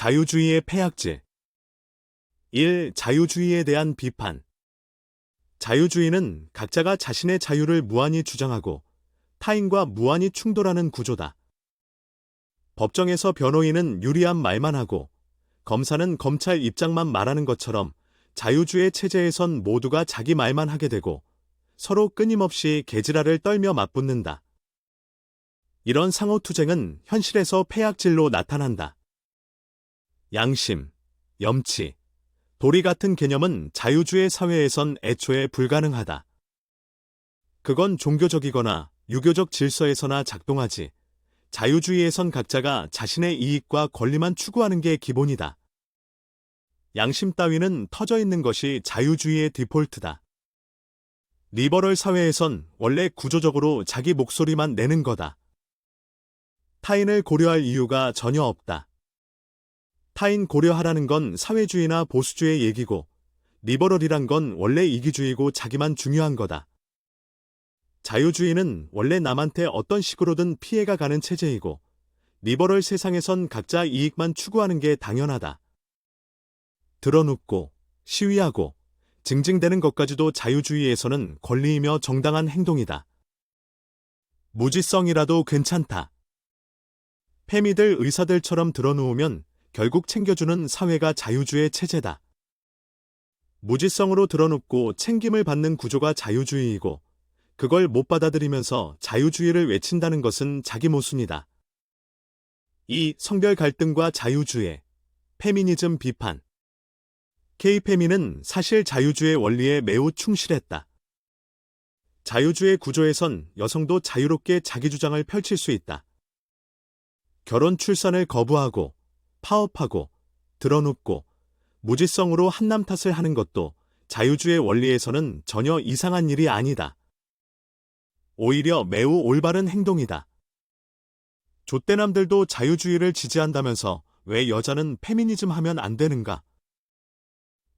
자유주의의 폐악질. 1. 자유주의에 대한 비판. 자유주의는 각자가 자신의 자유를 무한히 주장하고 타인과 무한히 충돌하는 구조다. 법정에서 변호인은 유리한 말만 하고 검사는 검찰 입장만 말하는 것처럼 자유주의 체제에선 모두가 자기 말만 하게 되고 서로 끊임없이 개지랄을 떨며 맞붙는다. 이런 상호투쟁은 현실에서 폐악질로 나타난다. 양심, 염치, 도리 같은 개념은 자유주의 사회에선 애초에 불가능하다. 그건 종교적이거나 유교적 질서에서나 작동하지, 자유주의에선 각자가 자신의 이익과 권리만 추구하는 게 기본이다. 양심 따위는 터져 있는 것이 자유주의의 디폴트다. 리버럴 사회에선 원래 구조적으로 자기 목소리만 내는 거다. 타인을 고려할 이유가 전혀 없다. 타인 고려하라는 건 사회주의나 보수주의 얘기고, 리버럴이란 건 원래 이기주의고 자기만 중요한 거다. 자유주의는 원래 남한테 어떤 식으로든 피해가 가는 체제이고, 리버럴 세상에선 각자 이익만 추구하는 게 당연하다. 드러눕고, 시위하고, 징징대는 것까지도 자유주의에서는 권리이며 정당한 행동이다. 무지성이라도 괜찮다. 페미들 의사들처럼 드러누우면 결국 챙겨주는 사회가 자유주의 체제다. 무지성으로 드러눕고 챙김을 받는 구조가 자유주의이고, 그걸 못 받아들이면서 자유주의를 외친다는 것은 자기 모순이다. 2. 성별 갈등과 자유주의, 페미니즘 비판. K-페미는 사실 자유주의 원리에 매우 충실했다. 자유주의 구조에선 여성도 자유롭게 자기 주장을 펼칠 수 있다. 결혼 출산을 거부하고, 파업하고, 드러눕고, 무지성으로 한남 탓을 하는 것도 자유주의 원리에서는 전혀 이상한 일이 아니다. 오히려 매우 올바른 행동이다. 좆대남들도 자유주의를 지지한다면서 왜 여자는 페미니즘 하면 안 되는가?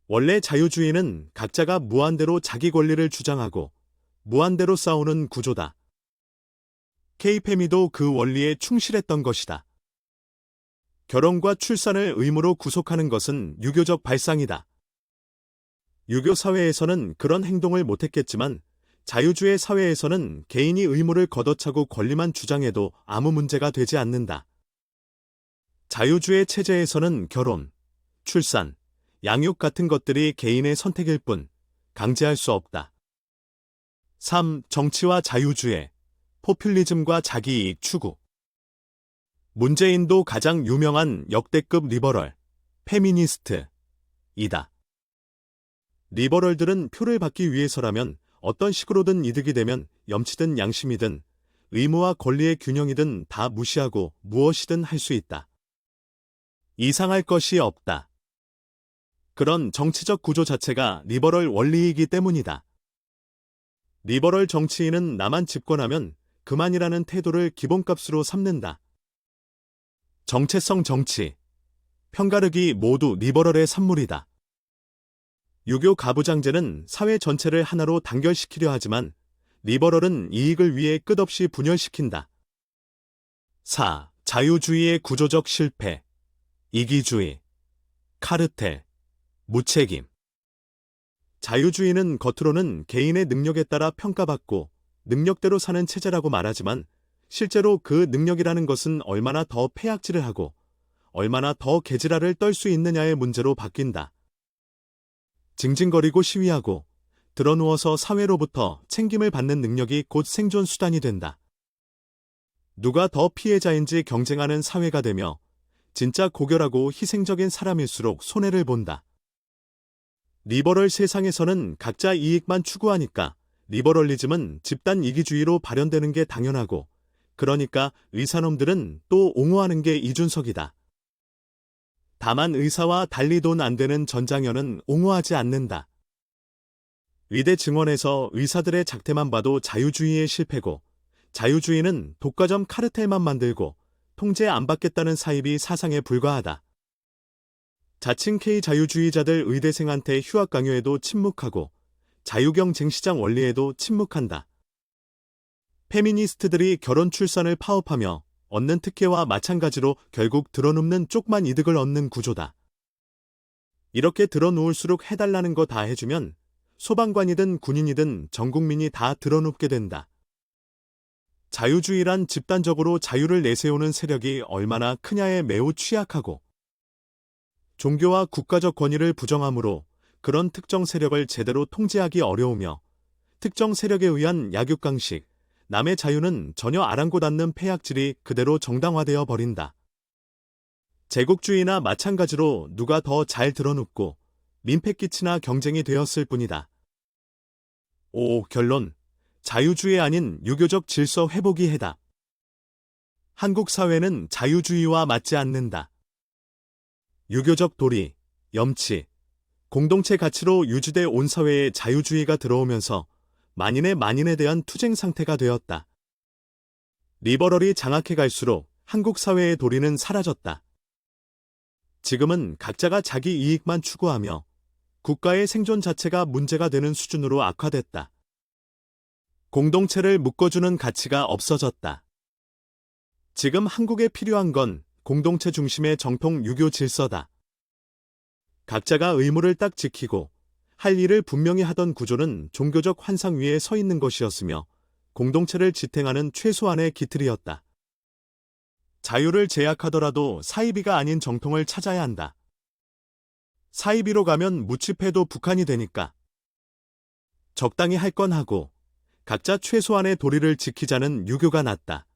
원래 자유주의는 각자가 무한대로 자기 권리를 주장하고 무한대로 싸우는 구조다. K-페미도 그 원리에 충실했던 것이다. 결혼과 출산을 의무로 구속하는 것은 유교적 발상이다. 유교 사회에서는 그런 행동을 못했겠지만 자유주의 사회에서는 개인이 의무를 걷어차고 권리만 주장해도 아무 문제가 되지 않는다. 자유주의 체제에서는 결혼, 출산, 양육 같은 것들이 개인의 선택일 뿐 강제할 수 없다. 3. 정치와 자유주의, 포퓰리즘과 자기이익 추구. 문재인도 가장 유명한 역대급 리버럴, 페미니스트이다. 리버럴들은 표를 받기 위해서라면 어떤 식으로든 이득이 되면 염치든 양심이든 의무와 권리의 균형이든 다 무시하고 무엇이든 할 수 있다. 이상할 것이 없다. 그런 정치적 구조 자체가 리버럴 원리이기 때문이다. 리버럴 정치인은 나만 집권하면 그만이라는 태도를 기본값으로 삼는다. 정체성 정치, 편가르기 모두 리버럴의 산물이다. 유교 가부장제는 사회 전체를 하나로 단결시키려 하지만 리버럴은 이익을 위해 끝없이 분열시킨다. 4. 자유주의의 구조적 실패, 이기주의, 카르텔, 무책임. 자유주의는 겉으로는 개인의 능력에 따라 평가받고 능력대로 사는 체제라고 말하지만 실제로 그 능력이라는 것은 얼마나 더 폐악질을 하고 얼마나 더 개지랄을 떨 수 있느냐의 문제로 바뀐다. 징징거리고 시위하고 드러누워서 사회로부터 챙김을 받는 능력이 곧 생존 수단이 된다. 누가 더 피해자인지 경쟁하는 사회가 되며 진짜 고결하고 희생적인 사람일수록 손해를 본다. 리버럴 세상에서는 각자 이익만 추구하니까 리버럴리즘은 집단 이기주의로 발현되는 게 당연하고 그러니까 의사놈들은 또 옹호하는 게 이준석이다. 다만 의사와 달리 돈 안 되는 전장현은 옹호하지 않는다. 의대 증원에서 의사들의 작태만 봐도 자유주의의 실패고 자유주의는 독과점 카르텔만 만들고 통제 안 받겠다는 사입이 사상에 불과하다. 자칭 K 자유주의자들 의대생한테 휴학 강요에도 침묵하고 자유경 쟁시장 원리에도 침묵한다. 페미니스트들이 결혼 출산을 파업하며 얻는 특혜와 마찬가지로 결국 들어눕는 쪽만 이득을 얻는 구조다. 이렇게 들어누울수록 해달라는 거 다 해주면 소방관이든 군인이든 전 국민이 다 들어눕게 된다. 자유주의란 집단적으로 자유를 내세우는 세력이 얼마나 크냐에 매우 취약하고 종교와 국가적 권위를 부정하므로 그런 특정 세력을 제대로 통제하기 어려우며 특정 세력에 의한 약육강식, 남의 자유는 전혀 아랑곳 않는 폐악질이 그대로 정당화되어 버린다. 제국주의나 마찬가지로 누가 더 잘 들어눕고 민폐끼치나 경쟁이 되었을 뿐이다. 결론. 자유주의 아닌 유교적 질서 회복이 해다. 한국 사회는 자유주의와 맞지 않는다. 유교적 도리, 염치, 공동체 가치로 유지돼 온 사회에 자유주의가 들어오면서 만인에 대한 투쟁 상태가 되었다. 리버럴이 장악해 갈수록 한국 사회의 도리는 사라졌다. 지금은 각자가 자기 이익만 추구하며 국가의 생존 자체가 문제가 되는 수준으로 악화됐다. 공동체를 묶어주는 가치가 없어졌다. 지금 한국에 필요한 건 공동체 중심의 정통 유교 질서다. 각자가 의무를 딱 지키고 할 일을 분명히 하던 구조는 종교적 환상 위에 서 있는 것이었으며 공동체를 지탱하는 최소한의 기틀이었다. 자유를 제약하더라도 사이비가 아닌 정통을 찾아야 한다. 사이비로 가면 무치패도 북한이 되니까. 적당히 할 건 하고 각자 최소한의 도리를 지키자는 유교가 낫다.